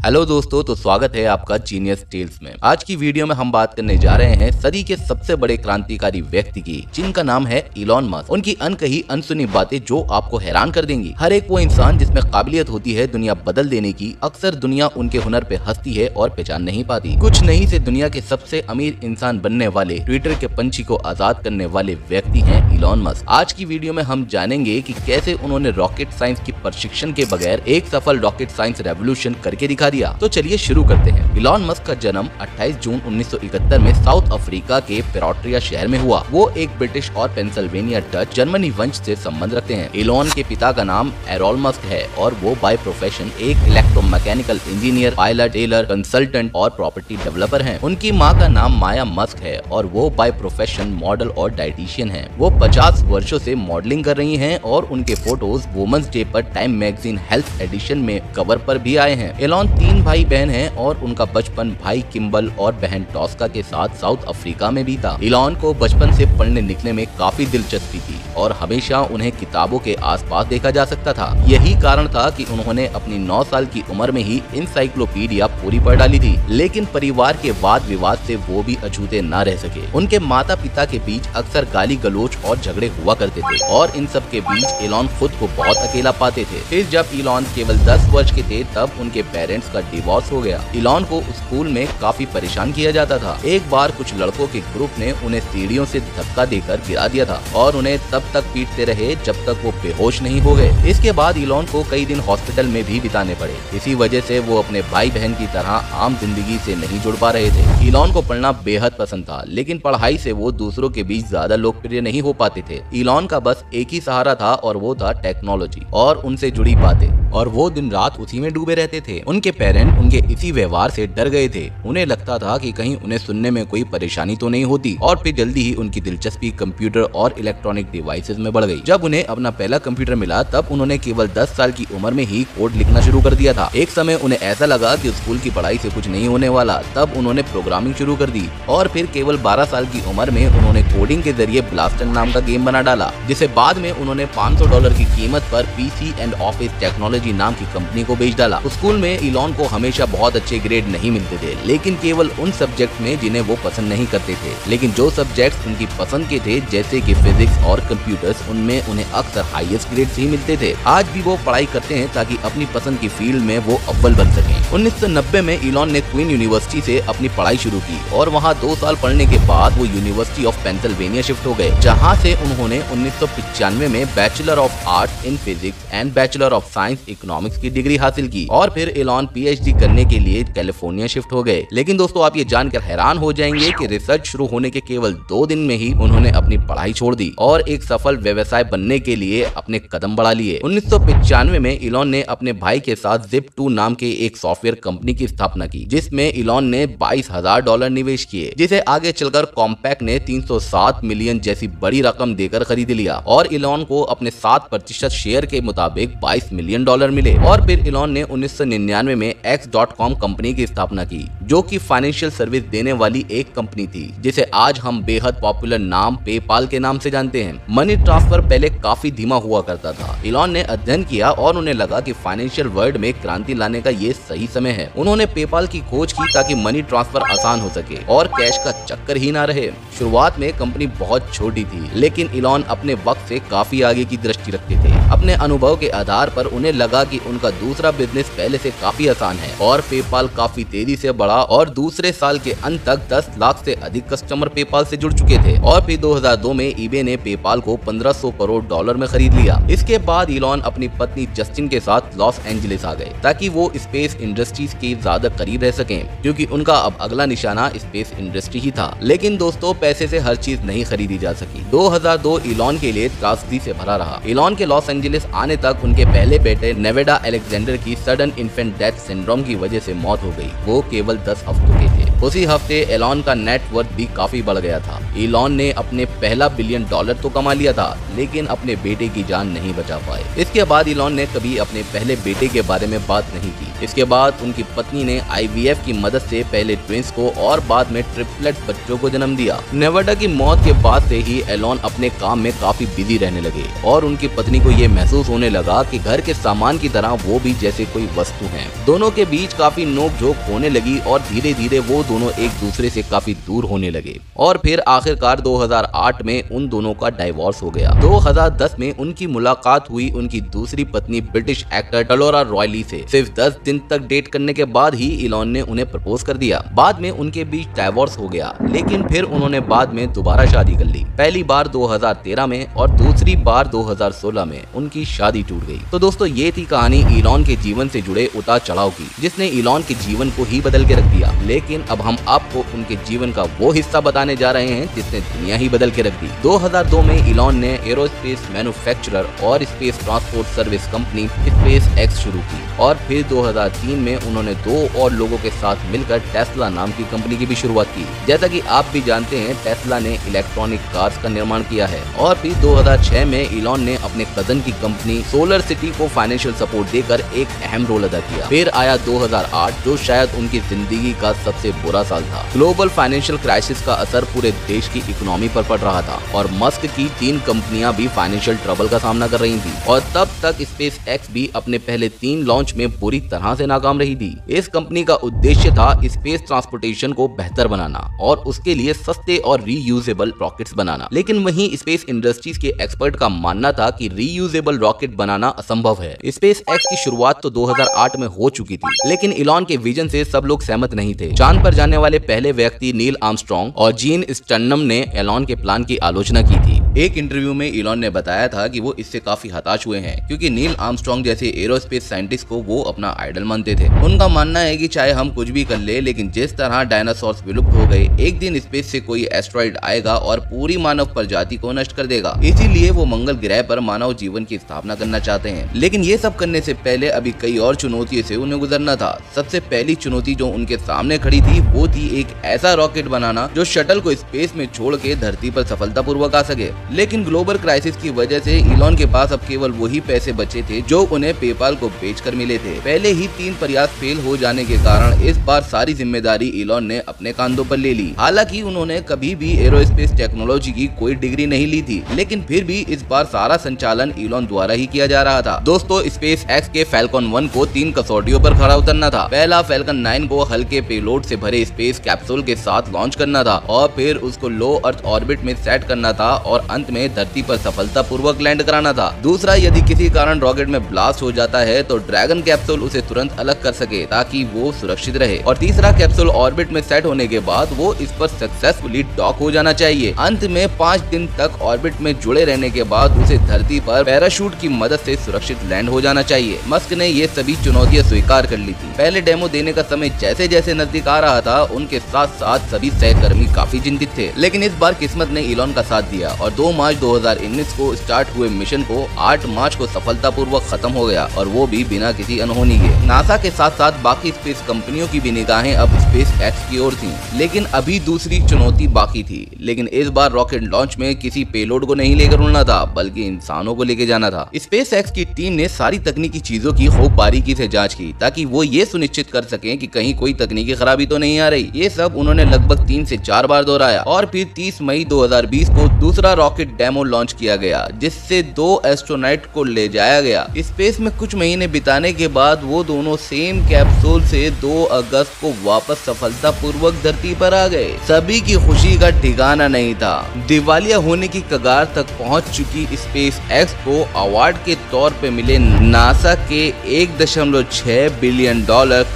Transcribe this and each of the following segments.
Hello दोस्तों, तो स्वागत है आपका जीनियस टेल्स में। आज की वीडियो में हम बात करने जा रहे हैं सदी के सबसे बड़े क्रांतिकारी व्यक्ति की, जिनका नाम है इलॉन मस्क। उनकी अनकही अनसुनी बातें जो आपको हैरान कर देंगी। हर एक वो इंसान जिसमें काबिलियत होती है दुनिया बदल देने की, अक्सर दुनिया उनके हुनर पे हंसती है और पहचान नहीं पाती। कुछ नहीं से दुनिया के सबसे अमीर इंसान बनने वाले, ट्विटर के पंछी को आजाद करने वाले व्यक्ति हैं इलॉन मस्क। आज की वीडियो में हम जानेंगे कि कैसे उन्होंने रॉकेट साइंस की प्रशिक्षण के बगैर एक सफल रॉकेट साइंस रेवोल्यूशन करके दिखा दिया। तो चलिए शुरू करते हैं। इलॉन मस्क का जन्म 28 जून 1971 में साउथ अफ्रीका के पेरोट्रिया शहर में हुआ। वो एक ब्रिटिश और पेंसिल्वेनिया डच जर्मनी वंश से संबंध रखते हैं। इलॉन के पिता का नाम एरोल मस्क है और वो बाय प्रोफेशन एक electromechanical engineer, pilot, tailor, consultant और प्रॉपर्टी डेवलपर हैं। उनकी माँ का नाम माया मस्क है और वो बाय प्रोफेशन मॉडल और डाइटिशियन है। वो 50 वर्षों से मॉडलिंग कर रही हैं और उनके फोटोज वुमेन्स डे पर टाइम मैगजीन हेल्थ एडिशन में कवर पर भी आए हैं। इलॉन 3 भाई बहन हैं और उनका बचपन भाई किम्बल और बहन टॉस्का के साथ साउथ अफ्रीका में भी था। इलॉन को बचपन से पढ़ने लिखने में काफी दिलचस्पी थी और हमेशा उन्हें किताबों के आसपास देखा जा सकता था। यही कारण था कि उन्होंने अपनी 9 साल की उम्र में ही इंसाइक्लोपीडिया पूरी पढ़ डाली थी। लेकिन परिवार के वाद विवाद से वो भी अछूते न रह सके। उनके माता पिता के बीच अक्सर गाली गलोच और झगड़े हुआ करते थे और इन सब के बीच इलॉन खुद को बहुत अकेला पाते थे। फिर जब इलॉन केवल 10 वर्ष के थे तब उनके पेरेंट्स का डिवोर्स हो गया। इलॉन को स्कूल में काफी परेशान किया जाता था। एक बार कुछ लड़कों के ग्रुप ने उन्हें सीढ़ियों से धक्का देकर गिरा दिया था और उन्हें तब तक पीटते रहे जब तक वो बेहोश नहीं हो गए। इसके बाद इलॉन को कई दिन हॉस्पिटल में भी बिताने पड़े। इसी वजह से वो अपने भाई बहन की तरह आम जिंदगी से नहीं जुड़ पा रहे थे। इलॉन को पढ़ना बेहद पसंद था, लेकिन पढ़ाई से वो दूसरों के बीच ज्यादा लोकप्रिय नहीं हो पाते थे। इलॉन का बस एक ही सहारा था और वो था टेक्नोलॉजी और उनसे जुड़ी बातें, और वो दिन रात उसी में डूबे रहते थे। उनके पेरेंट उनके इसी व्यवहार से डर गए थे। उन्हें लगता था कि कहीं उन्हें सुनने में कोई परेशानी तो नहीं होती, और फिर जल्दी ही उनकी दिलचस्पी कंप्यूटर और इलेक्ट्रॉनिक डिवाइसेस में बढ़ गई। जब उन्हें अपना पहला कंप्यूटर मिला तब उन्होंने केवल 10 साल की उम्र में ही कोड लिखना शुरू कर दिया था। एक समय उन्हें ऐसा लगा कि स्कूल की पढ़ाई से कुछ नहीं होने वाला, तब उन्होंने प्रोग्रामिंग शुरू कर दी और फिर केवल 12 साल की उम्र में उन्होंने कोडिंग के जरिए ब्लास्टर नाम का गेम बना डाला, जिसे बाद में उन्होंने $500 की कीमत पर पीसी एंड ऑफिस टेक्नोलॉजी नाम की कंपनी को बेच डाला। स्कूल में इलॉन को हमेशा बहुत अच्छे ग्रेड नहीं मिलते थे, लेकिन केवल उन सब्जेक्ट में जिन्हें वो पसंद नहीं करते थे। लेकिन जो सब्जेक्ट्स उनकी पसंद के थे, जैसे कि फिजिक्स और कंप्यूटर्स, उनमें उन्हें अक्सर हाईएस्ट ग्रेड्स ही मिलते थे। आज भी वो पढ़ाई करते हैं ताकि अपनी पसंद की फील्ड में वो अव्वल बन सकें। 1990 में इलॉन ने क्वीन यूनिवर्सिटी से अपनी पढ़ाई शुरू की और वहाँ 2 साल पढ़ने के बाद वो यूनिवर्सिटी ऑफ पेंसिल्वेनिया शिफ्ट हो गए, जहाँ से उन्होंने 1995 में bachelor of arts in physics and bachelor of science economics की डिग्री हासिल की। और फिर इलॉन पीएचडी करने के लिए कैलिफोर्निया शिफ्ट हो गए। लेकिन दोस्तों, आप ये जानकर हैरान हो जाएंगे कि रिसर्च शुरू होने के केवल 2 दिन में ही उन्होंने अपनी पढ़ाई छोड़ दी और एक सफल व्यवसाय बनने के लिए अपने कदम बढ़ा लिए। 1995 में इलॉन ने अपने भाई के साथ Zip2 नाम के एक सॉफ्टवेयर कंपनी की स्थापना की, जिसमें इलॉन ने $22,000 निवेश किए, जिसे आगे चलकर कॉम्पैक्ट ने 307 मिलियन जैसी बड़ी रकम देकर खरीद लिया और इलॉन को अपने 7% शेयर के मुताबिक $22 मिलियन मिले। और फिर इलॉन ने 1999 में X.com कंपनी की स्थापना की, जो कि फाइनेंशियल सर्विस देने वाली एक कंपनी थी, जिसे आज हम बेहद पॉपुलर नाम पेपाल के नाम से जानते हैं। मनी ट्रांसफर पहले काफी धीमा हुआ करता था। इलॉन ने अध्ययन किया और उन्हें लगा कि फाइनेंशियल वर्ल्ड में क्रांति लाने का ये सही समय है। उन्होंने पेपाल की खोज की ताकि मनी ट्रांसफर आसान हो सके और कैश का चक्कर ही ना रहे। शुरुआत में कंपनी बहुत छोटी थी, लेकिन इलॉन अपने वक्त से काफी आगे की दृष्टि रखते थे। अपने अनुभव के आधार पर उन्हें लगा कि उनका दूसरा बिजनेस पहले से काफी आसान है और पेपाल काफी तेजी से बढ़ा और दूसरे साल के अंत तक 10 लाख से अधिक कस्टमर पेपाल से जुड़ चुके थे। और फिर 2002 में ईबे ने पेपाल को $1500 करोड़ में खरीद लिया। इसके बाद इलॉन अपनी पत्नी जस्टिन के साथ लॉस एंजलिस आ गए ताकि वो स्पेस इंडस्ट्रीज के ज्यादा करीब रह सकें, क्योंकि उनका अब अगला निशाना स्पेस इंडस्ट्री ही था। लेकिन दोस्तों, पैसे से हर चीज नहीं खरीदी जा सकी। 2002 इलॉन के लिए त्रासदी से भरा रहा। इलॉन के लॉस एंजलिस आने तक उनके पहले बेटे नेवेडा अलेक्जेंडर की सडन इन्फेंट डेथ सिंड्रोम की वजह से मौत हो गई। वो केवल 10 हफ्तों के थे। उसी हफ्ते इलॉन का नेट वर्थ भी काफी बढ़ गया था। इलॉन ने अपने पहला $1 बिलियन तो कमा लिया था, लेकिन अपने बेटे की जान नहीं बचा पाए। इसके बाद इलॉन ने कभी अपने पहले बेटे के बारे में बात नहीं की। इसके बाद उनकी पत्नी ने IVF की मदद से पहले ट्विंस को और बाद में ट्रिपलेट बच्चों को जन्म दिया। नेवाडा की मौत के बाद से ही एलोन अपने काम में काफी बिजी रहने लगे और उनकी पत्नी को ये महसूस होने लगा कि घर के सामान की तरह वो भी जैसे कोई वस्तु हैं। दोनों के बीच काफी नोकझोंक होने लगी और धीरे धीरे वो दोनों एक दूसरे से काफी दूर होने लगे और फिर आखिरकार 2008 में उन दोनों का डाइवोर्स हो गया। 2010 में उनकी मुलाकात हुई उनकी दूसरी पत्नी ब्रिटिश एक्टर टलोरा रॉयली से। सिर्फ 10 दिन तक डेट करने के बाद ही इलॉन ने उन्हें प्रपोज कर दिया। बाद में उनके बीच डाइवोर्स हो गया, लेकिन फिर उन्होंने बाद में दोबारा शादी कर ली। पहली बार 2013 में और दूसरी बार 2016 में उनकी शादी टूट गई। तो दोस्तों ये थी कहानी इलॉन के जीवन से जुड़े उतार चढ़ाव की, जिसने इलॉन के जीवन को ही बदल के रख दिया। लेकिन अब हम आपको उनके जीवन का वो हिस्सा बताने जा रहे हैं जिसने दुनिया ही बदल के रख दी। 2002 में इलॉन ने एरोस्पेस मैन्युफैक्चरर और space transport service company SpaceX शुरू की और फिर 2003 में उन्होंने 2 और लोगों के साथ मिलकर टेस्ला नाम की कंपनी की भी शुरुआत की। जैसा कि आप भी जानते हैं, टेस्ला ने इलेक्ट्रॉनिक कार्स का निर्माण किया है और फिर 2006 में इलॉन ने अपने कजन की कंपनी सोलर सिटी को फाइनेंशियल सपोर्ट देकर एक अहम रोल अदा किया। फिर आया 2008 जो शायद उनकी जिंदगी का सबसे बुरा साल था। ग्लोबल फाइनेंशियल क्राइसिस का असर पूरे देश की इकोनॉमी पर पड़ रहा था और मस्क की 3 कंपनियां भी फाइनेंशियल ट्रबल का सामना कर रही थी और तब तक SpaceX भी अपने पहले 3 लॉन्च में बुरी तरह से नाकाम रही थी। इस कंपनी का उद्देश्य था स्पेस ट्रांसपोर्टेशन को बेहतर बनाना और उसके लिए सस्ते और रीयूजेबल रॉकेट्स बनाना। लेकिन वहीं स्पेस इंडस्ट्रीज के एक्सपर्ट का मानना था कि रीयूजेबल रॉकेट बनाना असंभव है। SpaceX की शुरुआत तो 2008 में हो चुकी थी, लेकिन इलॉन के विजन से सब लोग सहमत नहीं थे। चांद पर जाने वाले पहले व्यक्ति नील आर्मस्ट्रांग और जीन स्टर्नम ने एलॉन के प्लान की आलोचना की थी। एक इंटरव्यू में इलॉन ने बताया था कि वो इससे काफी हताश हुए हैं क्योंकि नील आर्मस्ट्रांग जैसे एरोस्पेस साइंटिस्ट को वो अपना आइडल मानते थे। उनका मानना है कि चाहे हम कुछ भी कर ले, लेकिन जिस तरह डायनासोर्स विलुप्त हो गए, एक दिन स्पेस से कोई एस्ट्रॉइड आएगा और पूरी मानव प्रजाति को नष्ट कर देगा। इसीलिए वो मंगल ग्रह पर मानव जीवन की स्थापना करना चाहते हैं। लेकिन ये सब करने से पहले अभी कई और चुनौतियों से उन्हें गुजरना था। सबसे पहली चुनौती जो उनके सामने खड़ी थी वो थी एक ऐसा रॉकेट बनाना जो शटल को स्पेस में छोड़ के धरती पर सफलतापूर्वक आ सके। लेकिन ग्लोबल क्राइसिस की वजह से इलॉन के पास अब केवल वही पैसे बचे थे जो उन्हें पेपाल को बेचकर मिले थे। पहले ही 3 प्रयास फेल हो जाने के कारण इस बार सारी जिम्मेदारी इलॉन ने अपने कांधों पर ले ली। हालांकि उन्होंने कभी भी एरोस्पेस टेक्नोलॉजी की कोई डिग्री नहीं ली थी, लेकिन फिर भी इस बार सारा संचालन इलॉन द्वारा ही किया जा रहा था। दोस्तों, SpaceX के फैल्कन 1 को 3 कसौटियों पर खरा उतरना था। पहला फैल्कन 9 को हल्के पेलोड से भरे स्पेस कैप्सूल के साथ लॉन्च करना था और फिर उसको लो अर्थ ऑर्बिट में सेट करना था और अंत में धरती पर सफलतापूर्वक लैंड कराना था। दूसरा, यदि किसी कारण रॉकेट में ब्लास्ट हो जाता है तो ड्रैगन कैप्सूल उसे तुरंत अलग कर सके ताकि वो सुरक्षित रहे। और तीसरा, कैप्सूल ऑर्बिट में सेट होने के बाद वो इस पर सक्सेसफुली डॉक हो जाना चाहिए। अंत में 5 दिन तक ऑर्बिट में जुड़े रहने के बाद उसे धरती पर पैराशूट की मदद से सुरक्षित लैंड हो जाना चाहिए। मस्क ने ये सभी चुनौतियां स्वीकार कर ली थी। पहले डेमो देने का समय जैसे जैसे नजदीक आ रहा था, उनके साथ साथ सभी सहकर्मी काफी चिंतित थे। लेकिन इस बार किस्मत ने इलॉन का साथ दिया और 2 मार्च 2019 को स्टार्ट हुए मिशन को 8 मार्च को सफलतापूर्वक खत्म हो गया और वो भी बिना किसी अनहोनी के। नासा के साथ साथ बाकी स्पेस कंपनियों की भी निगाहें अब SpaceX की ओर थी। लेकिन अभी दूसरी चुनौती बाकी थी। लेकिन इस बार रॉकेट लॉन्च में किसी पेलोड को नहीं लेकर उड़ना था, बल्कि इंसानों को लेकर जाना था। SpaceX की टीम ने सारी तकनीकी चीजों की खूब बारीकी से जांच की ताकि वो ये सुनिश्चित कर सकें कि कहीं कोई तकनीकी खराबी तो नहीं आ रही। ये सब उन्होंने लगभग 3 से 4 बार दोहराया और फिर 30 मई 2020 को दूसरा रॉकेट डेमो लॉन्च किया गया, जिससे 2 एस्ट्रोनॉट को ले जाया गया। स्पेस में कुछ महीने बिताने के बाद वो दोनों सेम कैप्सूल से 2 अगस्त को वापस सफलतापूर्वक धरती पर आ गए। सभी की खुशी का ठिकाना नहीं था। दिवालिया होने की कगार तक पहुंच चुकी SpaceX को अवार्ड के तौर पे मिले नासा के $1.6 billion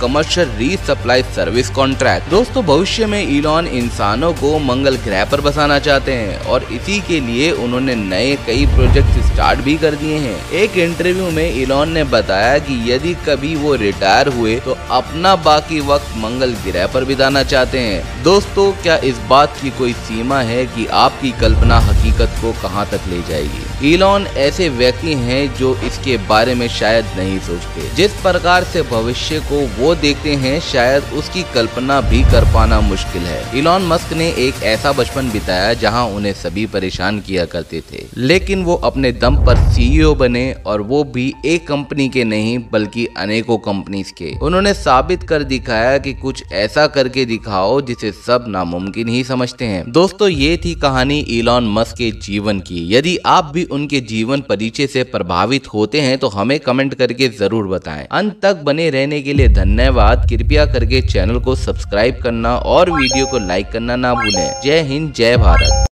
commercial resupply service contract. दोस्तों, भविष्य में इलॉन इंसानों को मंगल ग्रह पर बसाना चाहते हैं और इसी के लिए उन्होंने नए कई प्रोजेक्ट स्टार्ट भी कर दिए हैं। एक इंटरव्यू में इलॉन ने बताया कि यदि कभी वो रिटायर हुए तो अपना बाकी वक्त मंगल ग्रह पर बिताना चाहते हैं। दोस्तों, क्या इस बात की कोई सीमा है कि आपकी कल्पना हकीकत को कहां तक ले जाएगी? इलॉन ऐसे व्यक्ति हैं जो इसके बारे में शायद नहीं सोचते। जिस प्रकार से भविष्य को वो देखते हैं शायद उसकी कल्पना भी कर पाना मुश्किल है। इलॉन मस्क ने एक ऐसा बचपन बिताया जहां उन्हें सभी परेशान किया करते थे, लेकिन वो अपने दम पर सीईओ बने, और वो भी एक कंपनी के नहीं बल्कि अनेकों कंपनीज के। उन्होंने साबित कर दिखाया कि कुछ ऐसा करके दिखाओ जिसे सब नामुमकिन ही समझते हैं। दोस्तों, ये थी कहानी इलॉन मस्क के जीवन की। यदि आप भी उनके जीवन परिचय से प्रभावित होते हैं तो हमें कमेंट करके जरूर बताएं। अंत तक बने रहने के लिए धन्यवाद। कृपया करके चैनल को सब्सक्राइब करना और वीडियो को लाइक करना ना भूलें। जय हिंद, जय भारत।